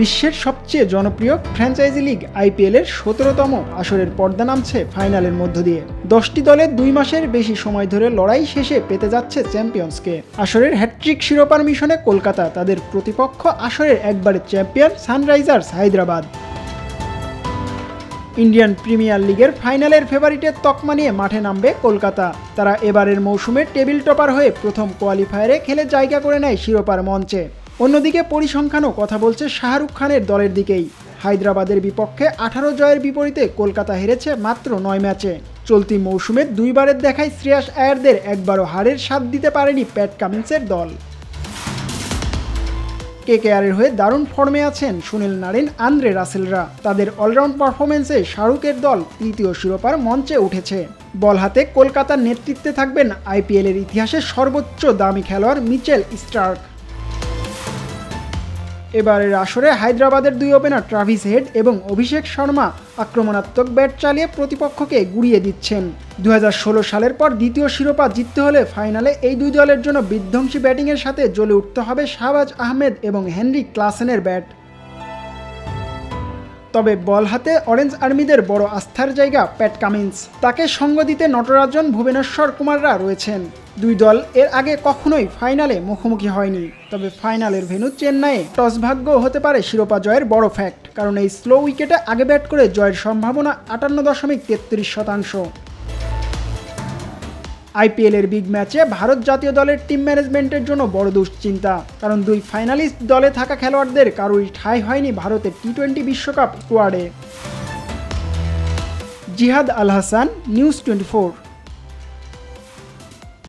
বিশ্বের সবচেয়ে জনপ্রিয় ফ্র্যাঞ্চাইজি লিগ আইপিএলের ১৭তম আসরের পর্দা নামছে ফাইনালের মধ্য দিয়ে। ১০টি দলের ২ মাসের বেশি সময় ধরে লড়াই শেষে পেতে যাচ্ছে চ্যাম্পিয়ন্সকে। আসরের হ্যাটট্রিক শিরোপার মিশনে কলকাতা, তাদের প্রতিপক্ষ আসরের একবারের champion Sunrisers Hyderabad. Indian premier লিগের ফাইনালের ফেভারিটের তকমা নিয়ে মাঠে নামবে কলকাতা। তারা এবারের মৌসুমে টেবিল টপার হয়ে প্রথম কোয়ালিফায়ারে খেলে জায়গা করে নেয় শিরোপার মঞ্চে। অন্যদিকে পরিসংখ্যানও কথা বলছে শাহরুখ খানের দলের দিকেই। হায়দ্রাবাদের বিপক্ষে 18 জয়ের বিপরীতে কলকাতা হেরেছে মাত্র 9 ম্যাচে। চলতি মৌসুমে 2 বারের দেখায় শ্রেয়াস আয়ারদের একবারও হারের স্বাদ দিতে পারেনি প্যাট কামিন্সের দল। কেকেআরের হয়ে দারুণ ফর্মে আছেন সুনীল নারিন, আন্দ্রে রাসেলরা। তাদের অলরাউন্ড পারফরমেন্সে শাহরুখের দল তৃতীয় শিরোপার মঞ্চে উঠেছে। বল হাতে কলকাতার নেতৃত্বে থাকবেন আইপিএলের ইতিহাসে সর্বোচ্চ দামি খেলোয়াড় মিচেল স্টার্ক। এবারের আসরে হায়দ্রাবাদের 2 ওপেনার ট্রাভিস হেড এবং অভিষেক শর্মা আক্রমণাত্মক ব্যাট চালিয়ে প্রতিপক্ষকে গুড়িয়ে দিচ্ছেন। 2016 সালের পর দ্বিতীয় শিরোপা জিততে হলে ফাইনালে এই 2 দলের জন্য বিধ্বংসী ব্যাটিংয়ের সাথে জ্বলে উঠতে হবে শাহবাজ আহমেদ এবং হেনরিক ক্লাসেনের ব্যাট। তবে বল হাতে অরেঞ্জ আর্মিদের বড় আস্থার জায়গা প্যাট কামিন্স। তাকে সঙ্গ দিতে নটরাজন, ভুবনেশ্বর কুমাররা রয়েছেন। 2 দল এর আগে কখনোই ফাইনালে মুখোমুখি হয়নি। তবে ফাইনালের ভেন্যু চেন্নাইয়ে টস ভাগ্য হতে পারে শিরোপা জয়ের বড় ফ্যাক্ট, কারণ এই স্লো উইকেটে আগে ব্যাট করে জয়ের সম্ভাবনা 58.33%। আইপিএলের বিগ ম্যাচে ভারত জাতীয় দলের টিম ম্যানেজমেন্টের জন্য বড় দুশ্চিন্তা, কারণ 2 ফাইনালিস্ট দলে থাকা খেলোয়াড়দের কারোরই ঠাঁই হয়নি ভারতের টি-20 বিশ্বকাপ স্কোয়াডে। জিহাদ আল হাসান, নিউজ 24।